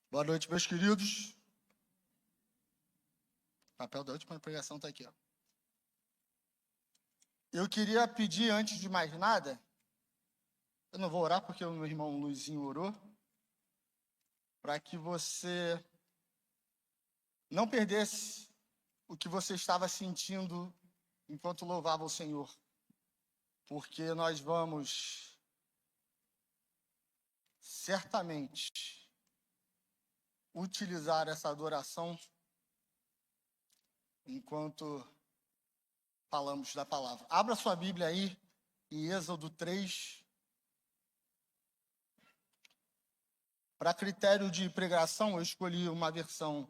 Boa noite, meus queridos. O papel da última pregação está aqui, ó. Eu queria pedir, antes de mais nada, eu não vou orar porque o meu irmão Luizinho orou, para que você não perdesse o que você estava sentindo enquanto louvava o Senhor, porque nós vamos certamente utilizar essa adoração enquanto falamos da palavra. Abra sua Bíblia aí em Êxodo 3. Para critério de pregação, eu escolhi uma versão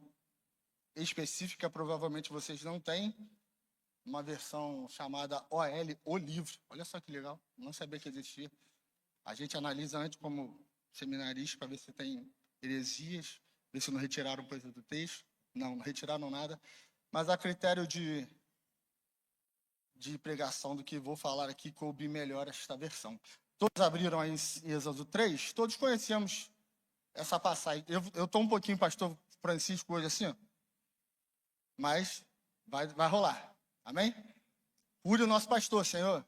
específica, provavelmente vocês não têm, uma versão chamada OL, O Livro. Olha só que legal, não sabia que existia. A gente analisa antes como seminarista para ver se tem heresias, ver se não retiraram coisa do texto. Não retiraram nada. Mas a critério de pregação do que vou falar aqui, coube melhor esta versão. Todos abriram aí Êxodo 3, todos conhecemos essa passagem. Eu estou um pouquinho pastor Francisco hoje assim, ó, mas vai rolar. Amém? Cure o nosso pastor, Senhor.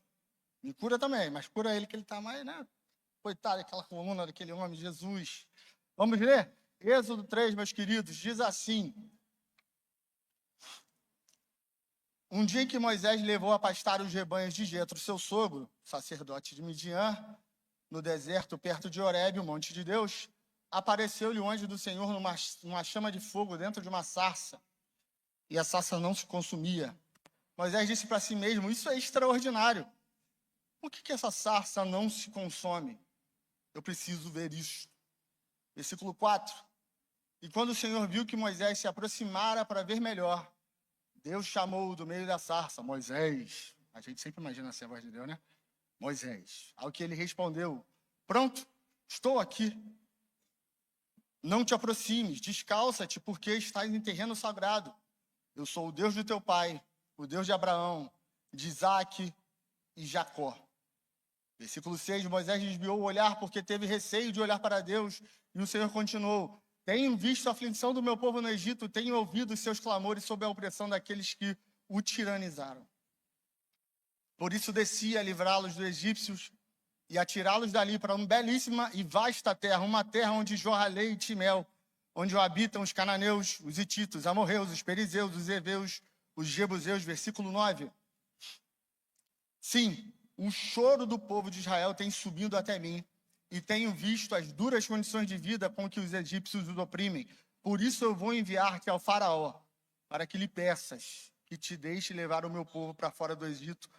Me cura também, mas cura ele que ele está mais, né? Coitado daquela coluna daquele homem, Jesus. Vamos ler? Êxodo 3, meus queridos, diz assim: Um dia em que Moisés levou a pastar os rebanhos de Jetro, seu sogro, sacerdote de Midian, no deserto perto de Horebe, o monte de Deus, apareceu-lhe o anjo do Senhor numa chama de fogo dentro de uma sarça, e a sarça não se consumia. Moisés disse para si mesmo: isso é extraordinário. Por que essa sarça não se consome? Eu preciso ver isso. Versículo 4. E quando o Senhor viu que Moisés se aproximara para ver melhor, Deus chamou do meio da sarça: Moisés. A gente sempre imagina assim a voz de Deus, né? Moisés. Ao que ele respondeu: pronto, estou aqui. Não te aproximes, descalça-te, porque estás em terreno sagrado. Eu sou o Deus do teu pai, o Deus de Abraão, de Isaque e Jacó. Versículo 6, Moisés desviou o olhar porque teve receio de olhar para Deus, e o Senhor continuou: tenho visto a aflição do meu povo no Egito, tenho ouvido os seus clamores sob a opressão daqueles que o tiranizaram. Por isso desci a livrá-los dos egípcios e a tirá-los dali para uma belíssima e vasta terra, uma terra onde jorra leite e mel, onde habitam os cananeus, os hititos, os amorreus, os perizeus, os heveus, os jebuseus. Versículo 9. Sim, o choro do povo de Israel tem subido até mim, e tenho visto as duras condições de vida com que os egípcios os oprimem. Por isso eu vou enviar-te ao faraó, para que lhe peças que te deixe levar o meu povo para fora do Egito.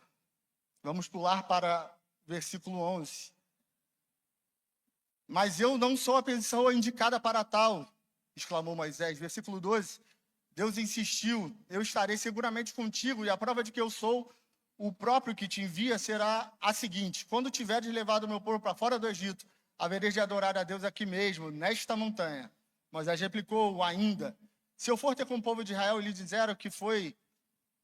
Vamos pular para versículo 11. Mas eu não sou a pessoa indicada para tal, exclamou Moisés. Versículo 12. Deus insistiu: eu estarei seguramente contigo, e a prova de que eu sou o próprio que te envia será a seguinte: quando tiveres levado o meu povo para fora do Egito, havereis de adorar a Deus aqui mesmo, nesta montanha. Moisés replicou ainda: se eu for ter com o povo de Israel e lhe disser o que foi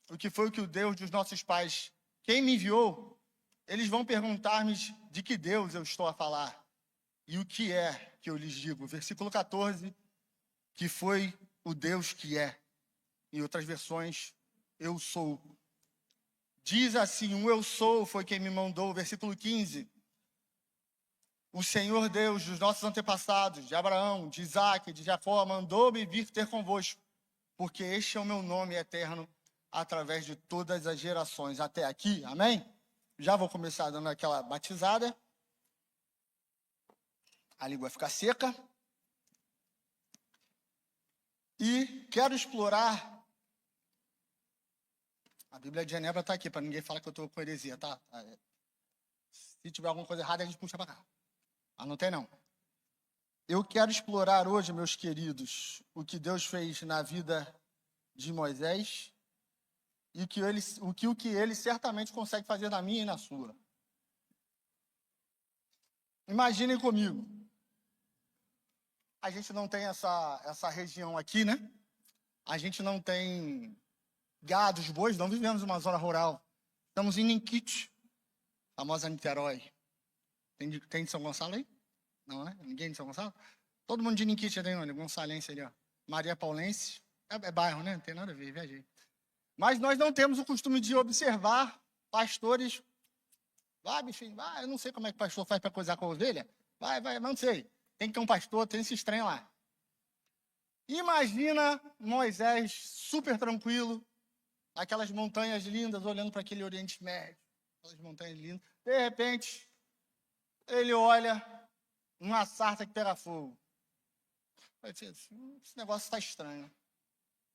o que o Deus dos nossos pais, quem me enviou, eles vão perguntar-me de que Deus eu estou a falar. E o que é que eu lhes digo? Versículo 14, que foi o Deus que é. Em outras versões, eu sou. Diz assim: o eu sou foi quem me mandou. Versículo 15. O Senhor Deus dos nossos antepassados, de Abraão, de Isaque, de Jacó, mandou-me vir ter convosco, porque este é o meu nome eterno, através de todas as gerações. Até aqui, amém? Já vou começar dando aquela batizada. A língua vai ficar seca. E quero explorar. A Bíblia de Genebra está aqui, para ninguém falar que eu estou com heresia, tá? Se tiver alguma coisa errada, a gente puxa para cá. Anotei não. Eu quero explorar hoje, meus queridos, o que Deus fez na vida de Moisés e o que ele certamente consegue fazer na minha e na sua. Imaginem comigo. A gente não tem essa região aqui, né? A gente não tem gados, bois, não vivemos numa zona rural. Estamos em Ninquite, famosa Niterói. Tem de São Gonçalo aí? Não, né? Ninguém de São Gonçalo? Todo mundo de Niquítia, tem onde? Gonçalense ali, ó. Maria Paulense. É bairro, né? Não tem nada a ver, viajei. Mas nós não temos o costume de observar pastores. Vai, bichinho, vai. Eu não sei como é que o pastor faz para coisar com a ovelha. Vai, não sei. Tem que ter um pastor, tem esse trem lá. Imagina Moisés super tranquilo, aquelas montanhas lindas, olhando para aquele Oriente Médio, aquelas montanhas lindas. De repente, ele olha uma sarça que pega fogo. Vai dizer assim, esse negócio está estranho.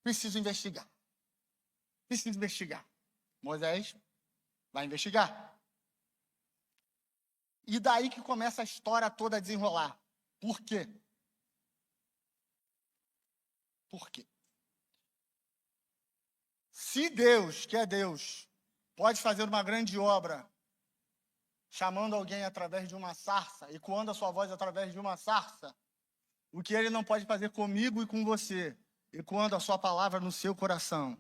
Preciso investigar. Moisés vai investigar. E daí que começa a história toda a desenrolar. Por quê? Por quê? Se Deus, que é Deus, pode fazer uma grande obra chamando alguém através de uma sarça, ecoando a sua voz através de uma sarça, o que ele não pode fazer comigo e com você, ecoando a sua palavra no seu coração,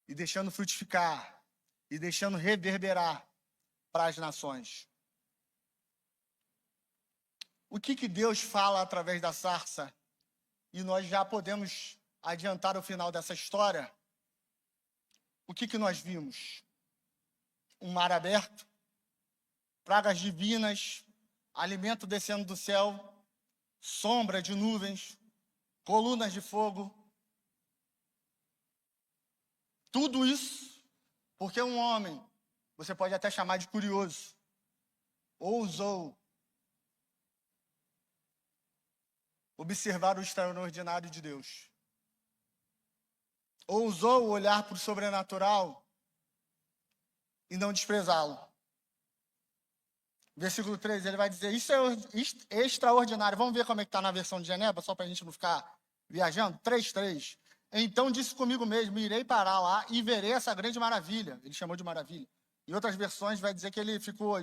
e deixando frutificar, e deixando reverberar para as nações. O que Deus fala através da sarça? E nós já podemos adiantar o final dessa história. O que nós vimos? Um mar aberto, pragas divinas, alimento descendo do céu, sombra de nuvens, colunas de fogo. Tudo isso porque um homem, você pode até chamar de curioso, ousou observar o extraordinário de Deus. Ousou olhar para o sobrenatural e não desprezá-lo. Versículo 3, ele vai dizer, isso é extraordinário. Vamos ver como é que está na versão de Genebra, só para a gente não ficar viajando. 3:3. Então disse comigo mesmo, irei parar lá e verei essa grande maravilha. Ele chamou de maravilha. Em outras versões vai dizer que ele ficou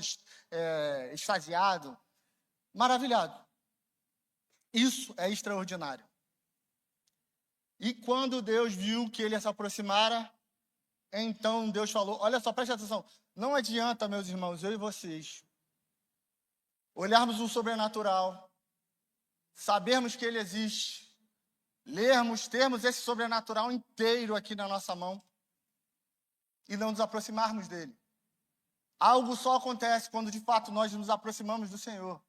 extasiado, maravilhado. Isso é extraordinário. E quando Deus viu que ele se aproximara, então Deus falou, olha só, preste atenção, não adianta, meus irmãos, eu e vocês, olharmos o sobrenatural, sabermos que ele existe, lermos, termos esse sobrenatural inteiro aqui na nossa mão e não nos aproximarmos dele. Algo só acontece quando de fato nós nos aproximamos do Senhor,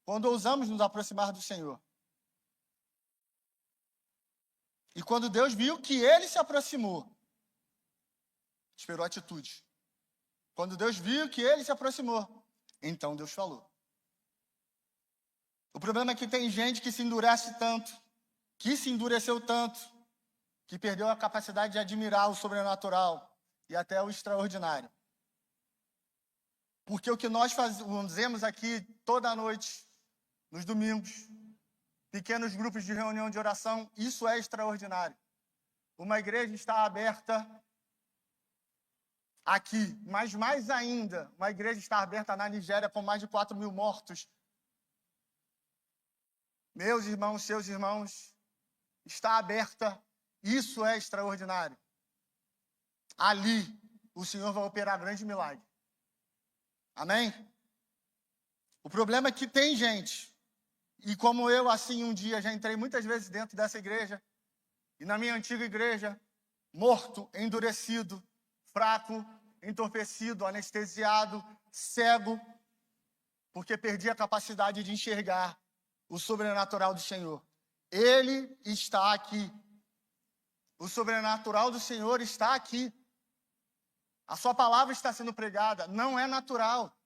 quando ousamos nos aproximar do Senhor. E quando Deus viu que ele se aproximou, esperou atitude. Quando Deus viu que ele se aproximou, então Deus falou. O problema é que tem gente que se endurece tanto, que se endureceu tanto, que perdeu a capacidade de admirar o sobrenatural e até o extraordinário. Porque o que nós fazemos aqui toda noite, nos domingos, pequenos grupos de reunião de oração, isso é extraordinário. Uma igreja está aberta aqui, mas mais ainda, uma igreja está aberta na Nigéria com mais de 4.000 mortos. Meus irmãos, seus irmãos, está aberta, isso é extraordinário. Ali, o Senhor vai operar grande milagre. Amém? O problema é que tem gente, e como eu, assim, um dia já entrei muitas vezes dentro dessa igreja, e na minha antiga igreja, morto, endurecido, fraco, entorpecido, anestesiado, cego, porque perdi a capacidade de enxergar o sobrenatural do Senhor. Ele está aqui. O sobrenatural do Senhor está aqui. A sua palavra está sendo pregada, não é natural.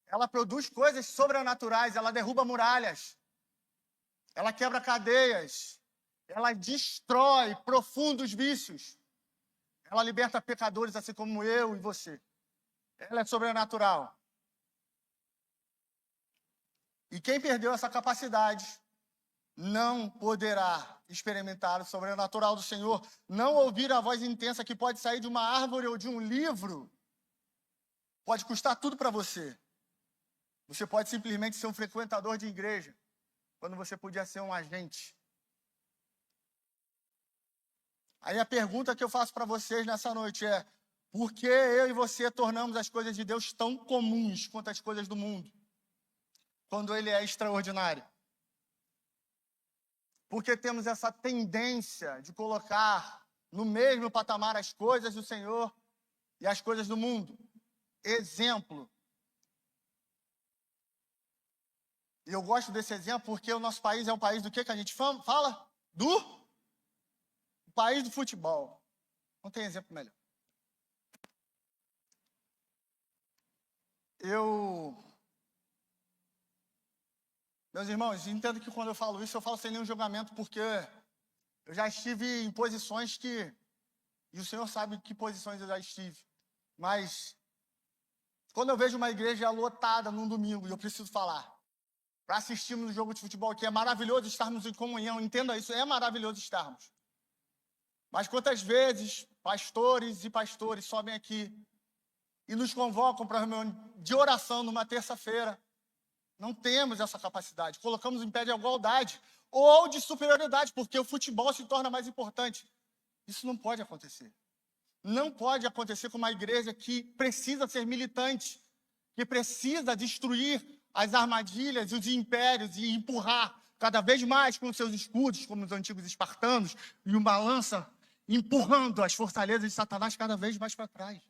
Ela produz coisas sobrenaturais, ela derruba muralhas, ela quebra cadeias, ela destrói profundos vícios, ela liberta pecadores assim como eu e você. Ela é sobrenatural. E quem perdeu essa capacidade não poderá experimentar o sobrenatural do Senhor, não ouvir a voz intensa que pode sair de uma árvore ou de um livro. Pode custar tudo para você. Você pode simplesmente ser um frequentador de igreja, quando você podia ser um agente. Aí a pergunta que eu faço para vocês nessa noite é: por que eu e você tornamos as coisas de Deus tão comuns quanto as coisas do mundo, quando Ele é extraordinário? porque temos essa tendência de colocar no mesmo patamar as coisas do Senhor e as coisas do mundo. Exemplo. E eu gosto desse exemplo porque o nosso país é um país do que a gente fala? Do país do futebol. Não tem exemplo melhor. Meus irmãos, entendo que quando eu falo isso, eu falo sem nenhum julgamento, porque eu já estive em posições que... E o Senhor sabe que posições eu já estive. Mas, quando eu vejo uma igreja lotada num domingo, e eu preciso falar, para assistirmos um jogo de futebol, que é maravilhoso estarmos em comunhão, entenda isso, é maravilhoso estarmos. Mas quantas vezes pastores e pastores sobem aqui e nos convocam para reunião de oração numa terça-feira? Não temos essa capacidade. Colocamos em pé de igualdade ou de superioridade, porque o futebol se torna mais importante. Isso não pode acontecer. Não pode acontecer com uma igreja que precisa ser militante, que precisa destruir as armadilhas e os impérios e empurrar cada vez mais com seus escudos, como os antigos espartanos, e uma lança empurrando as fortalezas de Satanás cada vez mais para trás.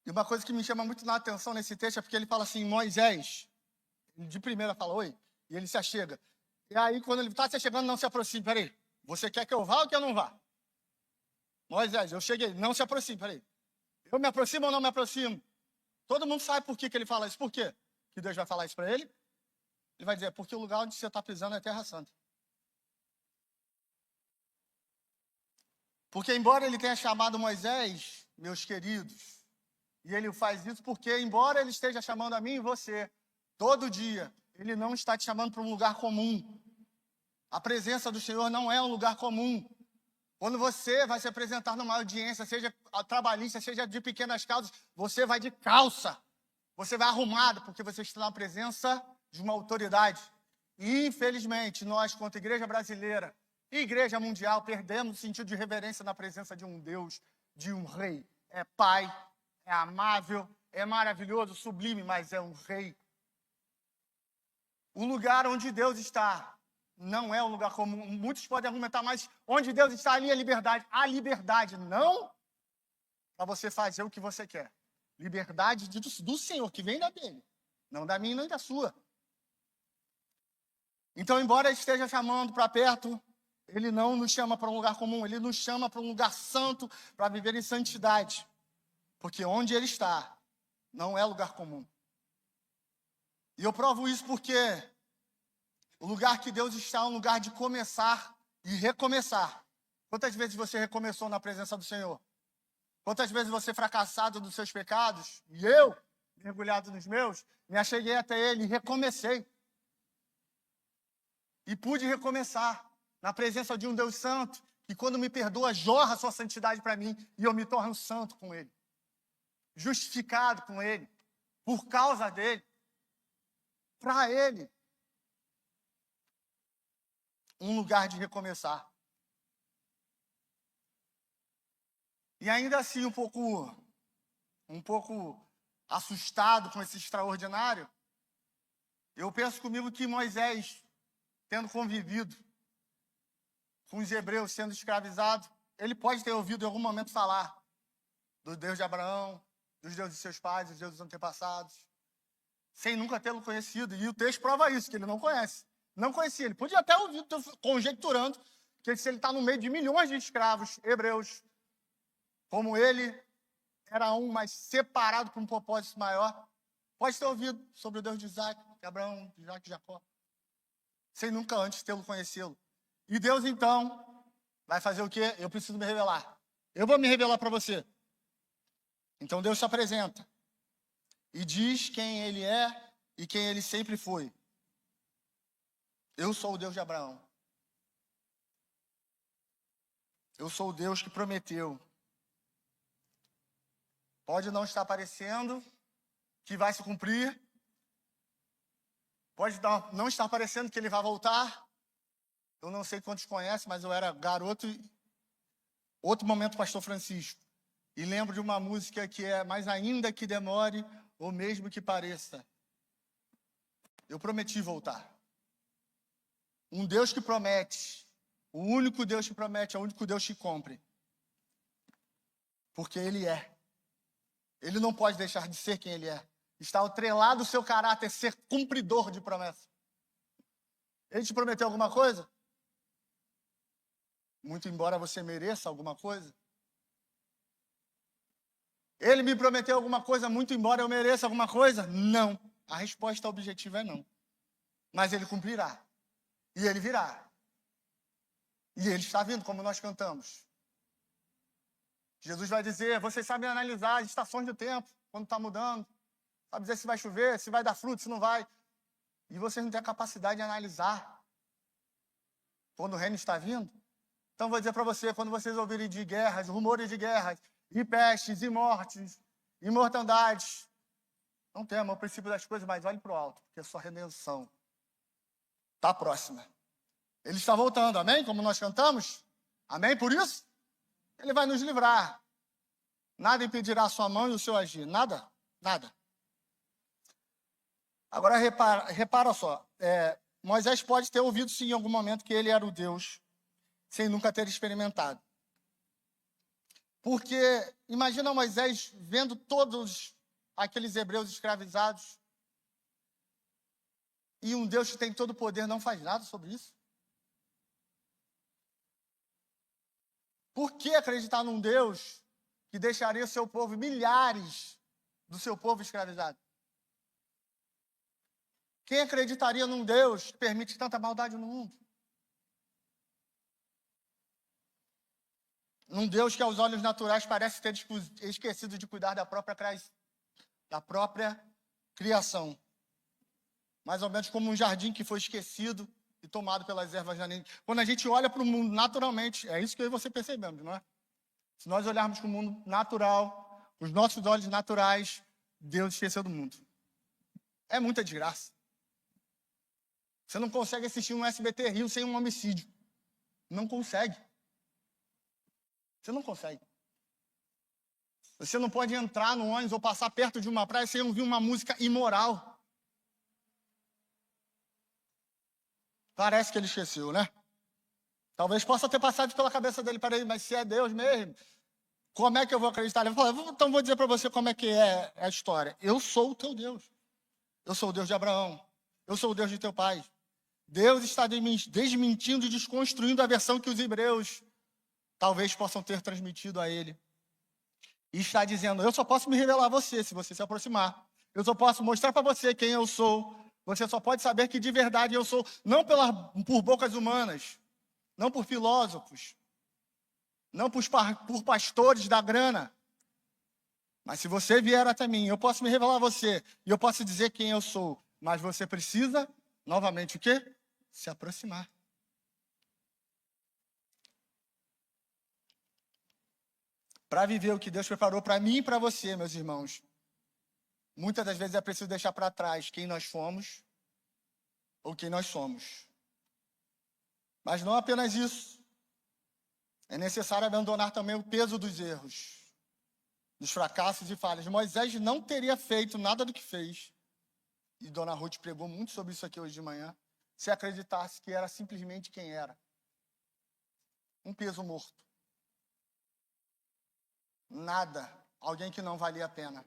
E uma coisa que me chama muito na atenção nesse texto é porque ele fala assim, Moisés, de primeira fala, oi, e ele se achega. E aí, quando ele está se achegando, não se aproxime, peraí, você quer que eu vá ou que eu não vá? Moisés, eu cheguei, não se aproxime, peraí. Eu me aproximo ou não me aproximo? Todo mundo sabe por que ele fala isso. Por quê? Que Deus vai falar isso para ele? Ele vai dizer, porque o lugar onde você está pisando é Terra Santa. Porque embora ele tenha chamado Moisés, meus queridos, e ele faz isso porque, embora ele esteja chamando a mim e você, todo dia, ele não está te chamando para um lugar comum. A presença do Senhor não é um lugar comum. Quando você vai se apresentar numa audiência, seja trabalhista, seja de pequenas causas, você vai de calça. Você vai arrumado, porque você está na presença de uma autoridade. E, infelizmente, nós, quanto igreja brasileira e igreja mundial, perdemos o sentido de reverência na presença de um Deus, de um rei. É pai, é amável, é maravilhoso, sublime, mas é um rei. O lugar onde Deus está não é um lugar comum. Muitos podem argumentar, mas onde Deus está, ali é liberdade. A liberdade não para você fazer o que você quer. Liberdade do Senhor, que vem da dele. Não da minha, nem da sua. Então, embora ele esteja chamando para perto, ele não nos chama para um lugar comum. Ele nos chama para um lugar santo, para viver em santidade. Porque onde ele está, não é lugar comum. E eu provo isso porque o lugar que Deus está é um lugar de começar e recomeçar. Quantas vezes você recomeçou na presença do Senhor? Quantas vezes você fracassado dos seus pecados, e eu, mergulhado nos meus, me acheguei até Ele e recomecei. E pude recomeçar na presença de um Deus santo, que quando me perdoa, jorra a sua santidade para mim, e eu me torno santo com Ele. Justificado com Ele, por causa dEle, para Ele. Um lugar de recomeçar. E ainda assim, um pouco assustado com esse extraordinário, eu penso comigo que Moisés, tendo convivido com os hebreus sendo escravizados, ele pode ter ouvido em algum momento falar do Deus de Abraão, dos deuses de seus pais, dos deuses antepassados, sem nunca tê-lo conhecido. E o texto prova isso, que ele não conhece. Não conhecia. Ele podia até ouvir, conjecturando, que se ele está no meio de milhões de escravos hebreus, como ele era um, mas separado por um propósito maior, pode ter ouvido sobre o Deus de Isaac, de Abraão, de Isaac e Jacó, sem nunca antes tê-lo conhecido. E Deus, então, vai fazer o quê? Eu preciso me revelar. Eu vou me revelar para você. Então Deus se apresenta e diz quem ele é e quem ele sempre foi. Eu sou o Deus de Abraão. Eu sou o Deus que prometeu. Pode não estar parecendo que vai se cumprir. Pode não estar parecendo que ele vai voltar. Eu não sei quantos conhecem, mas eu era garoto. Outro momento, pastor Francisco. E lembro de uma música que é "Mas ainda que demore, ou mesmo que pareça, eu prometi voltar". Um Deus que promete, o único Deus que promete, é o único Deus que cumpre. Porque Ele é. Ele não pode deixar de ser quem Ele é. Está atrelado o seu caráter ser cumpridor de promessa. Ele te prometeu alguma coisa? Muito embora você mereça alguma coisa. Ele me prometeu alguma coisa, muito embora eu mereça alguma coisa? Não. A resposta objetiva é não. Mas Ele cumprirá. E Ele virá. E Ele está vindo, como nós cantamos. Jesus vai dizer, vocês sabem analisar as estações do tempo, quando está mudando. Sabe dizer se vai chover, se vai dar fruto, se não vai. E vocês não têm a capacidade de analisar quando o reino está vindo. Então vou dizer para você, quando vocês ouvirem de guerras, rumores de guerras, e pestes, e mortes, e mortandades, não tema o princípio das coisas, mas olhe para o alto, porque a sua redenção está próxima. Ele está voltando, amém? Como nós cantamos, amém? Por isso, Ele vai nos livrar. Nada impedirá a sua mão e o seu agir, nada, nada. Agora repara só, Moisés pode ter ouvido sim em algum momento que ele era o Deus, sem nunca ter experimentado. Porque imagina Moisés vendo todos aqueles hebreus escravizados e um Deus que tem todo o poder não faz nada sobre isso. Por que acreditar num Deus que deixaria o seu povo, milhares do seu povo escravizado? Quem acreditaria num Deus que permite tanta maldade no mundo? Num Deus que aos olhos naturais parece ter esquecido de cuidar da própria criação. Mais ou menos como um jardim que foi esquecido e tomado pelas ervas daninhas. Quando a gente olha para o mundo naturalmente, é isso que eu e você percebemos, não é? Se nós olharmos para o mundo natural, os nossos olhos naturais, Deus esqueceu do mundo. É muita desgraça. Você não consegue assistir um SBT Rio sem um homicídio. Não consegue. Você não consegue. Você não pode entrar no ônibus ou passar perto de uma praia sem ouvir uma música imoral. Parece que ele esqueceu, né? Talvez possa ter passado pela cabeça dele, peraí, mas se é Deus mesmo, como é que eu vou acreditar? Ele falou, então vou dizer para você como é que é a história. Eu sou o teu Deus. Eu sou o Deus de Abraão. Eu sou o Deus de teu pai. Deus está desmentindo e desconstruindo a versão que os hebreus talvez possam ter transmitido a ele. E está dizendo, eu só posso me revelar a você se você se aproximar. Eu só posso mostrar para você quem eu sou. Você só pode saber que de verdade eu sou, não por bocas humanas, não por filósofos, não por pastores da grana. Mas se você vier até mim, eu posso me revelar a você, e eu posso dizer quem eu sou. Mas você precisa, novamente, o quê? Se aproximar. Para viver o que Deus preparou para mim e para você, meus irmãos, muitas das vezes é preciso deixar para trás quem nós fomos ou quem nós somos. Mas não apenas isso. É necessário abandonar também o peso dos erros, dos fracassos e falhas. Moisés não teria feito nada do que fez, e Dona Ruth pregou muito sobre isso aqui hoje de manhã, se acreditasse que era simplesmente quem era. Um peso morto. Nada. Alguém que não valia a pena.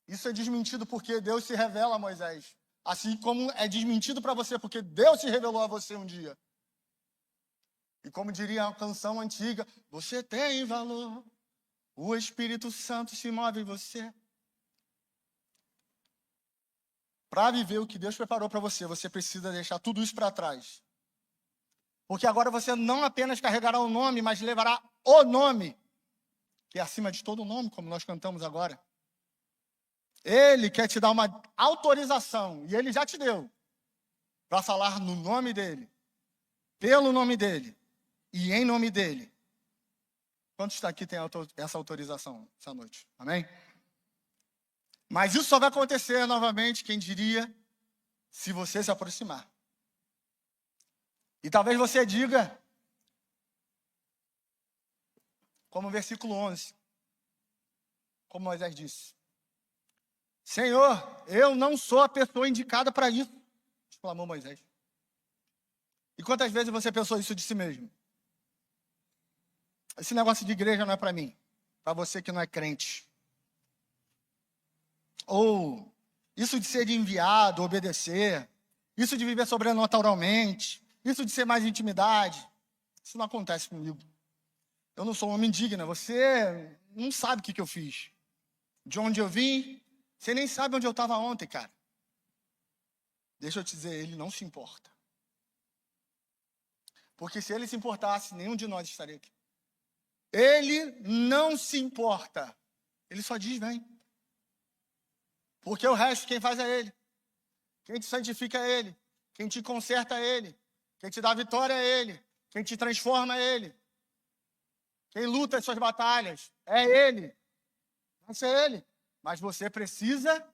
Isso é desmentido porque Deus se revela a Moisés. Assim como é desmentido para você porque Deus se revelou a você um dia. E como diria a canção antiga, você tem valor. O Espírito Santo se move em você. Para viver o que Deus preparou para você, você precisa deixar tudo isso para trás. Porque agora você não apenas carregará o nome, mas levará o nome, que é acima de todo nome, como nós cantamos agora. Ele quer te dar uma autorização, e Ele já te deu, para falar no nome dEle, pelo nome dEle e em nome dEle. Quantos está aqui tem essa autorização essa noite? Amém? Mas isso só vai acontecer novamente, quem diria, se você se aproximar. E talvez você diga, como o versículo 11, como Moisés disse: Senhor, eu não sou a pessoa indicada para isso, exclamou Moisés. E quantas vezes você pensou isso de si mesmo? Esse negócio de igreja não é para mim, para você que não é crente. Ou isso de ser enviado, obedecer, isso de viver sobrenaturalmente, isso de ser mais intimidade, isso não acontece comigo. Eu não sou um homem digno, você não sabe o que eu fiz. De onde eu vim, você nem sabe onde eu estava ontem, cara. Deixa eu te dizer, ele não se importa. Porque se ele se importasse, nenhum de nós estaria aqui. Ele não se importa. Ele só diz, vem. Porque o resto, quem faz é ele. Quem te santifica é ele. Quem te conserta é ele. Quem te dá vitória é ele. Quem te transforma é ele. Quem luta as suas batalhas é ele. Vai ser ele. Mas você precisa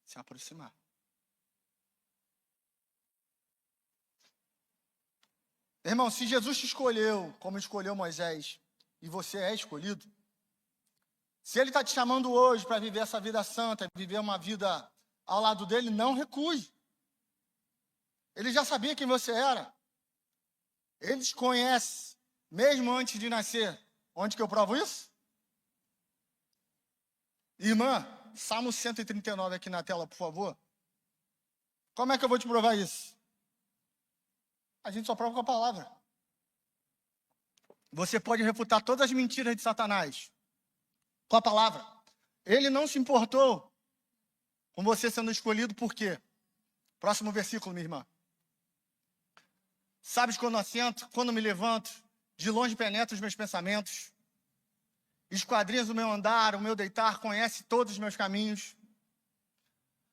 se aproximar. Irmão, se Jesus te escolheu como escolheu Moisés, e você é escolhido, se ele está te chamando hoje para viver essa vida santa, viver uma vida ao lado dele, não recuse. Ele já sabia quem você era. Ele te conhece, mesmo antes de nascer. Onde que eu provo isso? Irmã, Salmo 139 aqui na tela, por favor. Como é que eu vou te provar isso? A gente só prova com a palavra. Você pode refutar todas as mentiras de Satanás com a palavra. Ele não se importou com você sendo escolhido, por quê? Próximo versículo, minha irmã. Sabes quando assento, quando me levanto, de longe penetro os meus pensamentos. Esquadrinhas o meu andar, o meu deitar, conhece todos os meus caminhos.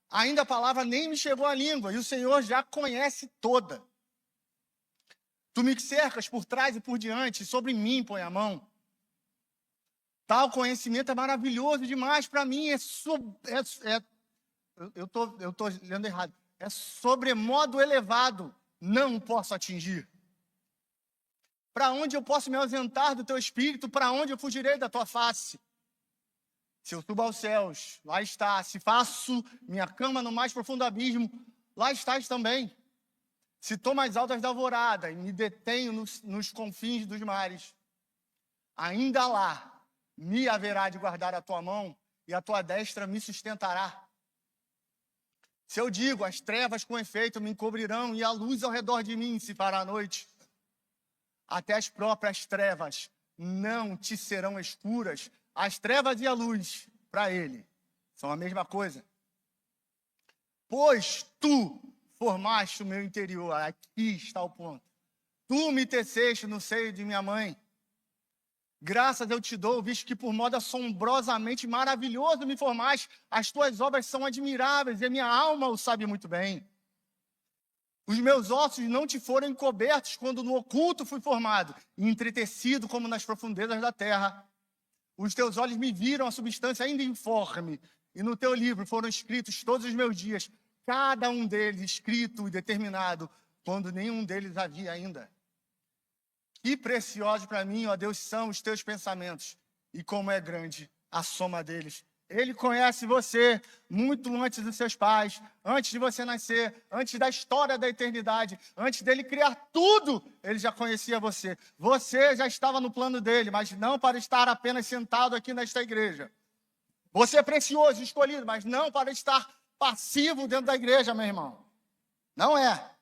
Ainda a palavra nem me chegou à língua, e o Senhor já conhece toda. Tu me cercas por trás e por diante, e sobre mim põe a mão. Tal conhecimento é maravilhoso demais para mim, eu tô lendo errado. É sobremodo elevado, não posso atingir. Para onde eu posso me ausentar do teu espírito? Para onde eu fugirei da tua face? Se eu subo aos céus, lá está. Se faço minha cama no mais profundo abismo, lá estás também. Se tomo as altas da alvorada e me detenho nos confins dos mares, ainda lá me haverá de guardar a tua mão e a tua destra me sustentará. Se eu digo, as trevas com efeito me encobrirão e a luz ao redor de mim se fará a noite, até as próprias trevas não te serão escuras. As trevas e a luz, para ele, são a mesma coisa. Pois tu formaste o meu interior, aqui está o ponto. Tu me teceste no seio de minha mãe. Graças eu te dou, visto que por modo assombrosamente maravilhoso me formaste. As tuas obras são admiráveis e a minha alma o sabe muito bem. Os meus ossos não te foram encobertos quando no oculto fui formado, e entretecido como nas profundezas da terra. Os teus olhos me viram a substância ainda informe, e no teu livro foram escritos todos os meus dias, cada um deles escrito e determinado, quando nenhum deles havia ainda. Que preciosos para mim, ó Deus, são os teus pensamentos, e como é grande a soma deles. Ele conhece você muito antes dos seus pais, antes de você nascer, antes da história da eternidade, antes dele criar tudo, ele já conhecia você. Você já estava no plano dele, mas não para estar apenas sentado aqui nesta igreja. Você é precioso, escolhido, mas não para estar passivo dentro da igreja, meu irmão. Não é.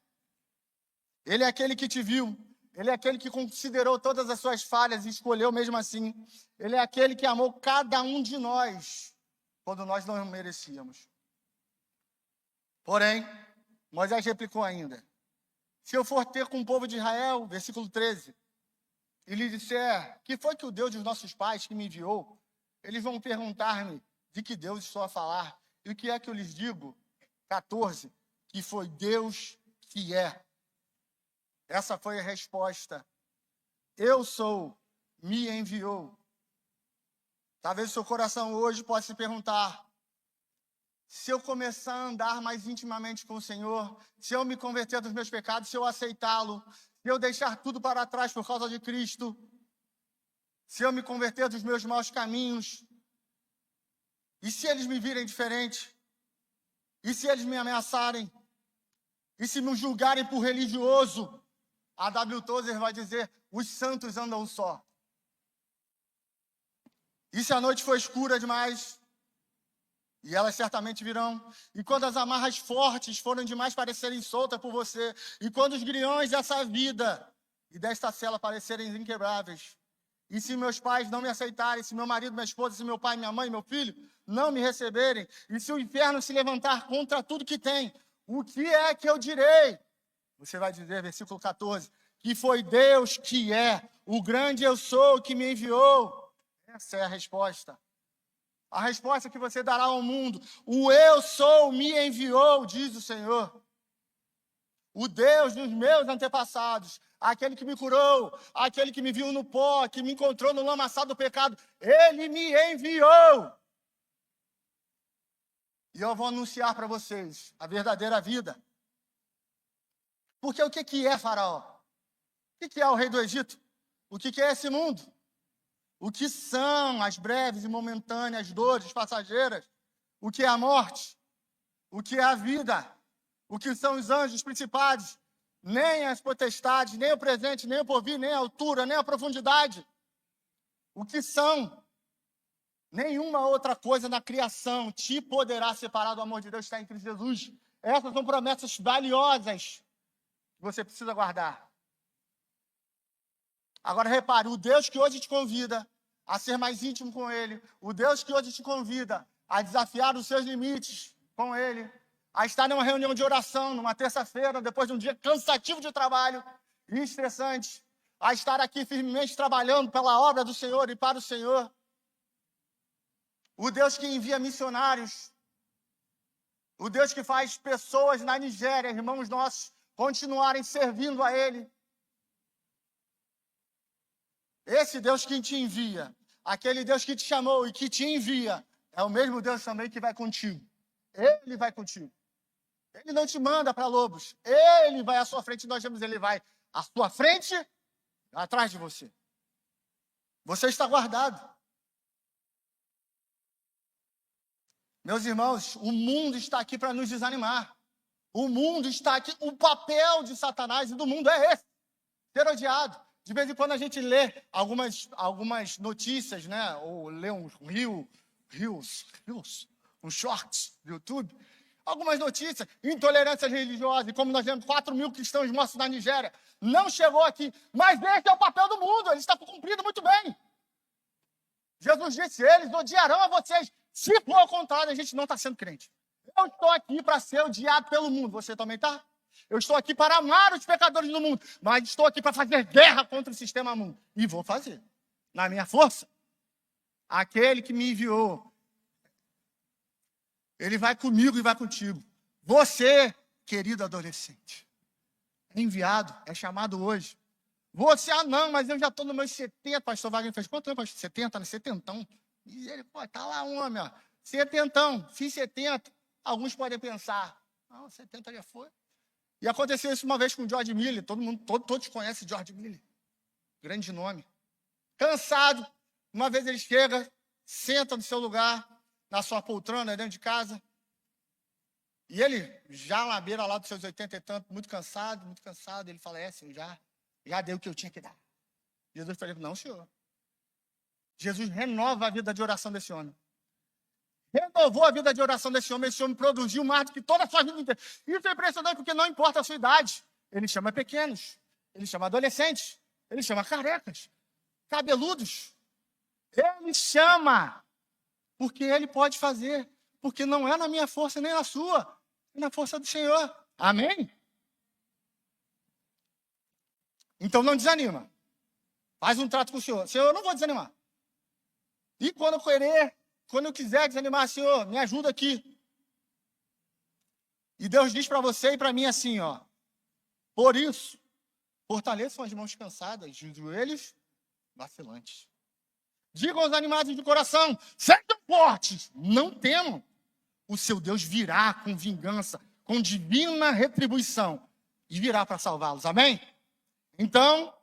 Ele é aquele que te viu. Ele é aquele que considerou todas as suas falhas e escolheu mesmo assim. Ele é aquele que amou cada um de nós quando nós não merecíamos. Porém, Moisés replicou ainda: se eu for ter com o povo de Israel, versículo 13, e lhe disser, que foi que o Deus dos nossos pais que me enviou, eles vão perguntar-me de que Deus estou a falar. E o que é que eu lhes digo? 14, que foi Deus que é. Essa foi a resposta. Eu sou, me enviou. Talvez o seu coração hoje possa se perguntar: se eu começar a andar mais intimamente com o Senhor, se eu me converter dos meus pecados, se eu aceitá-lo, se eu deixar tudo para trás por causa de Cristo, se eu me converter dos meus maus caminhos, e se eles me virem diferente, e se eles me ameaçarem, e se me julgarem por religioso, a W. Tozer vai dizer, os santos andam só. E se a noite for escura demais, e elas certamente virão, e quando as amarras fortes forem demais parecerem soltas por você, e quando os grilhões dessa vida e desta cela parecerem inquebráveis, e se meus pais não me aceitarem, se meu marido, minha esposa, se meu pai, minha mãe, meu filho não me receberem, e se o inferno se levantar contra tudo que tem, o que é que eu direi? Você vai dizer, versículo 14, que foi Deus que é, o grande eu sou que me enviou. Essa é a resposta. A resposta que você dará ao mundo. O eu sou me enviou, diz o Senhor. O Deus dos meus antepassados, aquele que me curou, aquele que me viu no pó, que me encontrou no lamaçal do pecado, ele me enviou. E eu vou anunciar para vocês a verdadeira vida. Porque o que é Faraó? O que é o rei do Egito? O que é esse mundo? O que são as breves e momentâneas dores passageiras? O que é a morte? O que é a vida? O que são os anjos principados? Nem as potestades, nem o presente, nem o porvir, nem a altura, nem a profundidade. O que são? Nenhuma outra coisa na criação te poderá separar do amor de Deus que está em Cristo Jesus. Essas são promessas valiosas que você precisa guardar. Agora repare, o Deus que hoje te convida a ser mais íntimo com Ele, o Deus que hoje te convida a desafiar os seus limites com Ele, a estar numa reunião de oração, numa terça-feira, depois de um dia cansativo de trabalho e estressante, a estar aqui firmemente trabalhando pela obra do Senhor e para o Senhor. O Deus que envia missionários, o Deus que faz pessoas na Nigéria, irmãos nossos, continuarem servindo a Ele. Esse Deus que te envia, aquele Deus que te chamou e que te envia, é o mesmo Deus também que vai contigo. Ele vai contigo. Ele não te manda para lobos. Ele vai à sua frente, nós vemos, ele vai à sua frente, atrás de você. Você está guardado. Meus irmãos, o mundo está aqui para nos desanimar. O mundo está aqui, o papel de Satanás e do mundo é esse, ser odiado. De vez em quando a gente lê algumas notícias, né? Ou lê uns uns shorts do YouTube. Algumas notícias, intolerância religiosa, e como nós vemos, 4.000 cristãos mortos na Nigéria. Não chegou aqui, mas esse é o papel do mundo, ele está cumprindo muito bem. Jesus disse, eles odiarão a vocês. Se for ao contrário, a gente não está sendo crente. Eu estou aqui para ser odiado pelo mundo, você também está? Eu estou aqui para amar os pecadores do mundo, mas estou aqui para fazer guerra contra o sistema mundo. E vou fazer, na minha força. Aquele que me enviou, ele vai comigo e vai contigo. Você, querido adolescente, é enviado, é chamado hoje. Você, não, mas eu já estou nos meus 70, pastor Wagner fez quanto tempo, pastor? 70, né? 70. E ele, está lá homem, ó. 70, fiz 70. Alguns podem pensar, não, 70 já foi. E aconteceu isso uma vez com o George Miller, todos conhecem George Miller, grande nome. Cansado, uma vez ele chega, senta no seu lugar, na sua poltrona, dentro de casa, e ele, já na beira lá dos seus 80 e tanto, muito cansado, ele fala, assim, já deu o que eu tinha que dar. Jesus falou, não, senhor. Jesus renova a vida de oração desse homem. Renovou a vida de oração desse homem produziu mais do que toda a sua vida inteira. Isso é impressionante, porque não importa a sua idade. Ele chama pequenos, ele chama adolescentes, ele chama carecas, cabeludos. Ele chama, porque ele pode fazer, porque não é na minha força nem na sua, é na força do Senhor. Amém? Então não desanima. Faz um trato com o Senhor. Senhor, eu não vou desanimar. E quando eu quiser desanimar, Senhor, me ajuda aqui. E Deus diz para você e para mim assim, ó. Por isso, fortaleçam as mãos cansadas, os joelhos vacilantes. Digam aos animados de coração, sejam fortes, não temam. O seu Deus virá com vingança, com divina retribuição, e virá para salvá-los. Amém? Então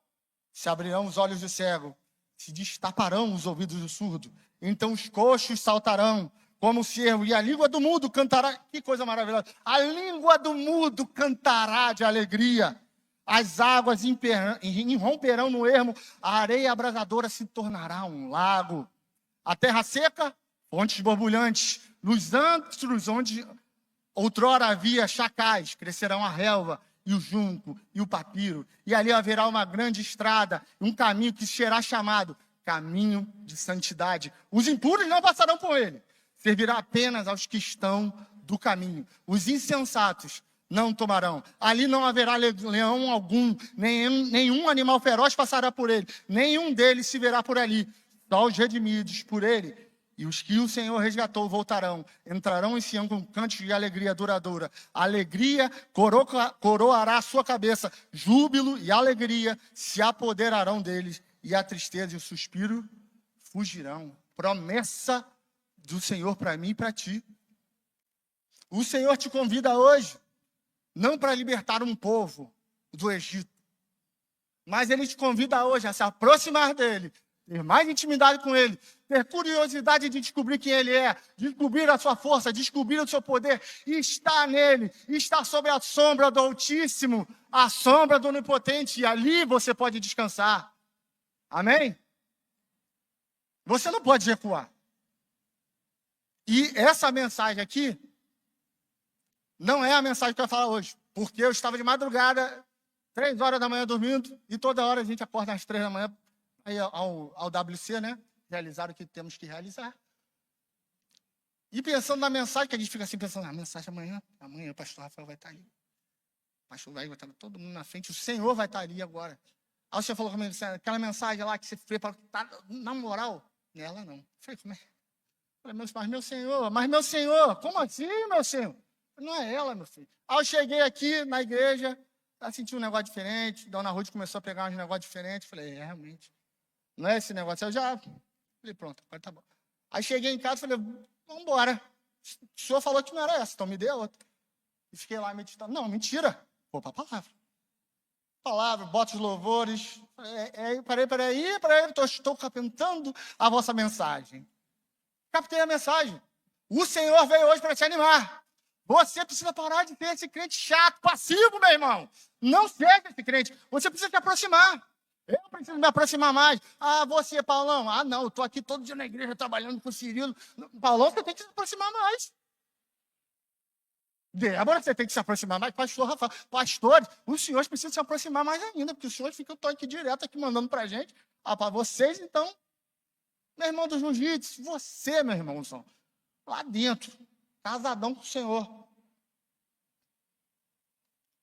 se abrirão os olhos do cego, se destaparão os ouvidos do surdo. Então os coxos saltarão como o cervo, e a língua do mudo cantará. Que coisa maravilhosa! A língua do mudo cantará de alegria. As águas irromperão no ermo, a areia abrasadora se tornará um lago. A terra seca, fontes borbulhantes. Nos antros onde outrora havia chacais, crescerão a relva, e o junco, e o papiro. E ali haverá uma grande estrada, um caminho que será chamado caminho de santidade. Os impuros não passarão por ele. Servirá apenas aos que estão do caminho. Os insensatos não tomarão. Ali não haverá leão algum, nenhum animal feroz passará por ele. Nenhum deles se verá por ali. Só os redimidos por ele. E os que o Senhor resgatou voltarão, entrarão em Sião com cantos de alegria duradoura. A alegria coroará a sua cabeça, júbilo e alegria se apoderarão deles, e a tristeza e o suspiro fugirão. Promessa do Senhor para mim e para ti. O Senhor te convida hoje, não para libertar um povo do Egito, mas Ele te convida hoje a se aproximar dEle, ter mais intimidade com Ele, ter curiosidade de descobrir quem Ele é, descobrir a sua força, descobrir o seu poder, e estar nele, estar sob a sombra do Altíssimo, a sombra do Onipotente, e ali você pode descansar. Amém? Você não pode recuar. E essa mensagem aqui não é a mensagem que eu ia falar hoje, porque eu estava de madrugada, 3 horas da manhã dormindo, e toda hora a gente acorda às 3 da manhã, aí ao WC, né? Realizar o que temos que realizar. E pensando na mensagem, que a gente fica assim pensando, a mensagem amanhã o pastor Rafael vai estar ali. O pastor vai estar todo mundo na frente, o Senhor vai estar ali agora. Aí o Senhor falou comigo, aquela mensagem lá que você fez, tá, na moral, nela não. Eu falei, como é? Eu falei, mas meu Senhor, como assim, meu Senhor? Não é ela, meu filho. Aí eu cheguei aqui na igreja, senti um negócio diferente, Dona Ruth começou a pegar uns negócios diferentes, falei, realmente, não é esse negócio, eu já... Falei, pronto, agora tá bom. Aí cheguei em casa e falei, vamos embora. O senhor falou que não era essa, então me dê outra. E fiquei lá meditando. Não, mentira. Vou para a palavra. Palavra, bota os louvores. Peraí, estou captando a vossa mensagem. Captei a mensagem. O Senhor veio hoje para te animar. Você precisa parar de ter esse crente chato, passivo, meu irmão. Não seja esse crente. Você precisa se aproximar. Eu preciso me aproximar mais. Ah, você, Paulão. Ah, não, eu estou aqui todo dia na igreja trabalhando com o Cirilo. Paulão, você tem que se aproximar mais. Débora, você tem que se aproximar mais. Pastor Rafael, pastores, os senhores precisam se aproximar mais ainda, porque os senhores ficam aqui direto aqui mandando para a gente. Ah, para vocês, então, meu irmão do jiu-jitsu, você, meu irmãozão, lá dentro, casadão com o Senhor.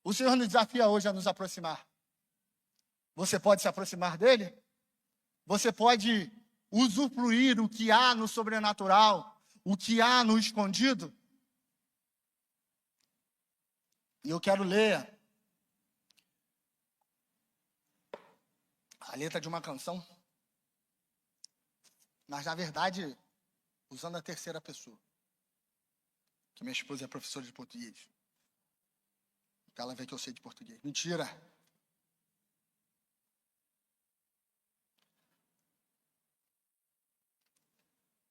O Senhor nos desafia hoje a nos aproximar. Você pode se aproximar dele? Você pode usufruir o que há no sobrenatural, o que há no escondido? E eu quero ler a letra de uma canção, mas, na verdade, usando a terceira pessoa, que minha esposa é professora de português. Ela vê que eu sei de português. Mentira!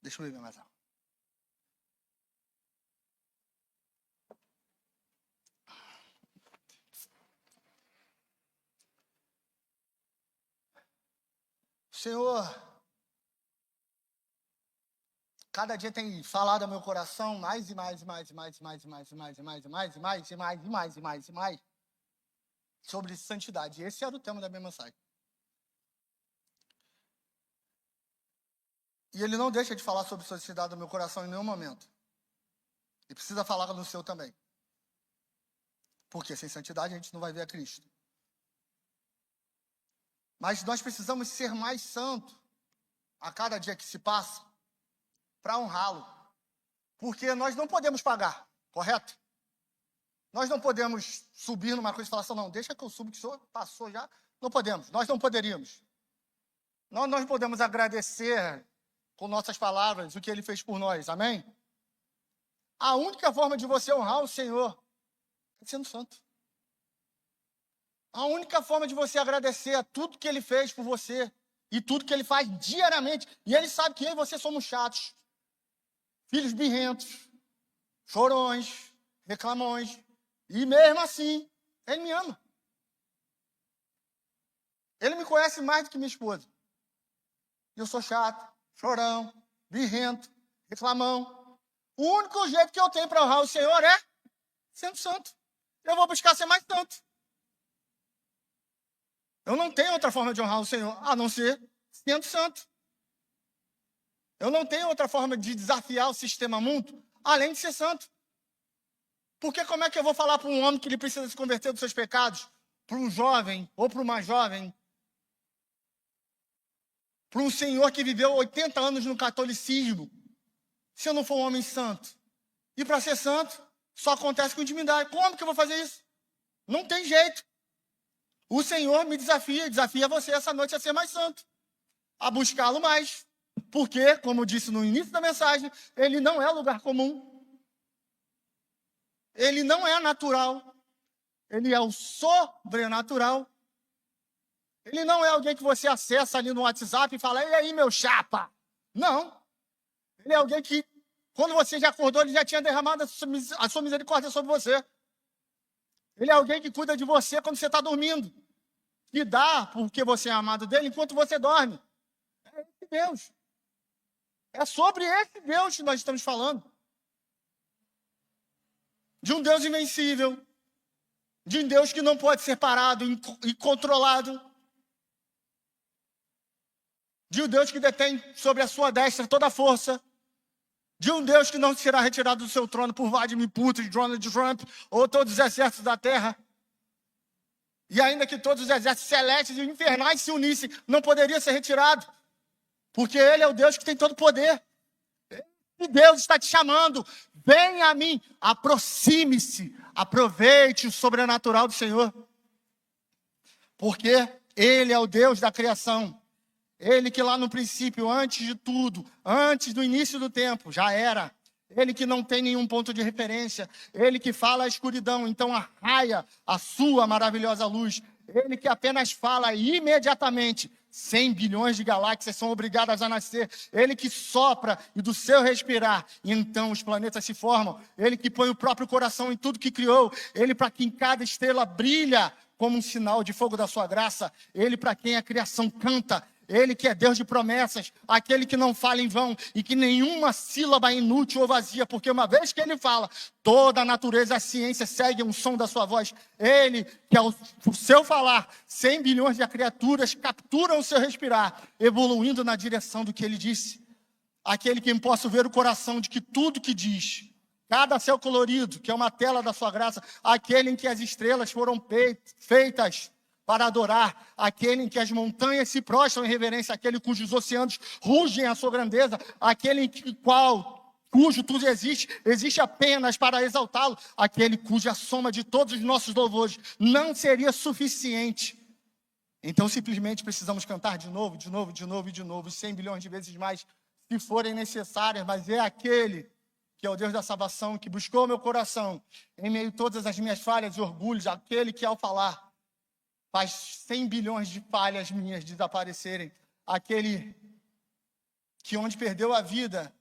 Deixa eu ver mais algo. Senhor, cada dia tem falado ao meu coração mais e mais sobre santidade. Esse era o tema da minha mensagem. E ele não deixa de falar sobre santidade no meu coração em nenhum momento. E precisa falar no seu também. Porque sem santidade a gente não vai ver a Cristo. Mas nós precisamos ser mais santos a cada dia que se passa para honrá-lo. Porque nós não podemos pagar, correto? Nós não podemos subir numa coisa e falar assim, não, deixa que eu subo, que o senhor passou já. Não podemos, nós não poderíamos. Nós não podemos agradecer com nossas palavras o que ele fez por nós, amém? A única forma de você honrar o Senhor é sendo santo. A única forma de você agradecer a tudo que ele fez por você e tudo que ele faz diariamente. E ele sabe que eu e você somos chatos, filhos birrentos, chorões, reclamões. E mesmo assim, ele me ama. Ele me conhece mais do que minha esposa. Eu sou chato, chorão, birrento, reclamão. O único jeito que eu tenho para honrar o Senhor é sendo santo. Eu vou buscar ser mais santo. Eu não tenho outra forma de honrar o Senhor, a não ser sendo santo. Eu não tenho outra forma de desafiar o sistema mundo, além de ser santo. Porque como é que eu vou falar para um homem que ele precisa se converter dos seus pecados, para um jovem ou para uma jovem, para um senhor que viveu 80 anos no catolicismo, se eu não for um homem santo? E para ser santo, só acontece com intimidade. Como que eu vou fazer isso? Não tem jeito. O Senhor me desafia você essa noite a ser mais santo, a buscá-lo mais. Porque, como eu disse no início da mensagem, ele não é lugar comum. Ele não é natural. Ele é o sobrenatural. Ele não é alguém que você acessa ali no WhatsApp e fala, e aí, meu chapa? Não. Ele é alguém que, quando você já acordou, ele já tinha derramado a sua misericórdia sobre você. Ele é alguém que cuida de você quando você está dormindo. Que dá porque você é amado dele enquanto você dorme. É esse Deus. É sobre esse Deus que nós estamos falando. De um Deus invencível. De um Deus que não pode ser parado e controlado. De um Deus que detém sobre a sua destra toda a força. De um Deus que não será retirado do seu trono por Vladimir Putin, Donald Trump ou todos os exércitos da terra. E ainda que todos os exércitos celestes e infernais se unissem, não poderia ser retirado. Porque ele é o Deus que tem todo o poder. E Deus está te chamando. Venha a mim, aproxime-se, aproveite o sobrenatural do Senhor. Porque ele é o Deus da criação. Ele que lá no princípio, antes de tudo, antes do início do tempo, já era. Ele que não tem nenhum ponto de referência. Ele que fala a escuridão, então arraia a sua maravilhosa luz. Ele que apenas fala imediatamente. 100 bilhões de galáxias são obrigadas a nascer. Ele que sopra e do seu respirar, e então os planetas se formam. Ele que põe o próprio coração em tudo que criou. Ele para quem cada estrela brilha como um sinal de fogo da sua graça. Ele para quem a criação canta. Ele que é Deus de promessas, aquele que não fala em vão e que nenhuma sílaba é inútil ou vazia, porque uma vez que ele fala, toda a natureza, a ciência segue um som da sua voz. Ele que ao seu falar, 100 bilhões de criaturas capturam o seu respirar, evoluindo na direção do que ele disse. Aquele que possa ver o coração de que tudo que diz, cada céu colorido, que é uma tela da sua graça, aquele em que as estrelas foram feitas para adorar, aquele em que as montanhas se prostram em reverência, aquele cujos oceanos rugem a sua grandeza, aquele em cujo tudo existe apenas para exaltá-lo, aquele cuja soma de todos os nossos louvores não seria suficiente. Então simplesmente precisamos cantar de novo, 100 bilhões de vezes mais, se forem necessárias, mas é aquele que é o Deus da salvação, que buscou meu coração, em meio a todas as minhas falhas e orgulhos, aquele que ao falar, faz 100 bilhões de falhas minhas desaparecerem. Aquele que onde perdeu a vida,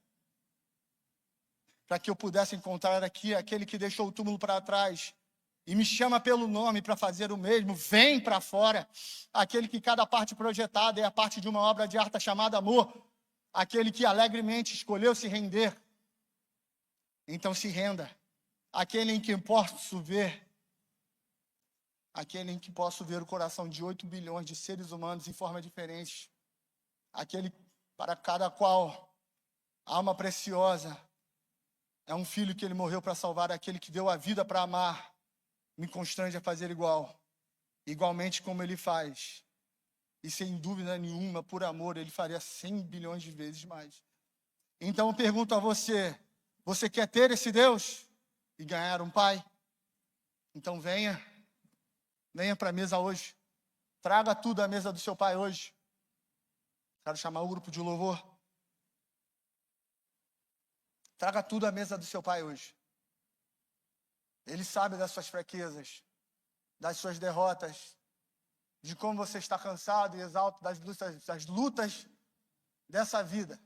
para que eu pudesse encontrar aqui, aquele que deixou o túmulo para trás e me chama pelo nome para fazer o mesmo, vem para fora. Aquele que cada parte projetada é a parte de uma obra de arte chamada amor. Aquele que alegremente escolheu se render. Então se renda. Aquele em quem posso ver. Aquele em que posso ver o coração de 8 bilhões de seres humanos em forma diferente. Aquele para cada qual alma preciosa é um filho que ele morreu para salvar. Aquele que deu a vida para amar. Me constrange a fazer igualmente como ele faz. E sem dúvida nenhuma, por amor, ele faria 100 bilhões de vezes mais. Então eu pergunto a você, você quer ter esse Deus e ganhar um pai? Então venha para a mesa hoje. Traga tudo à mesa do seu pai hoje. Quero chamar o grupo de louvor. Traga tudo à mesa do seu pai hoje. Ele sabe das suas fraquezas, das suas derrotas. de como você está cansado e exausto das lutas dessa vida.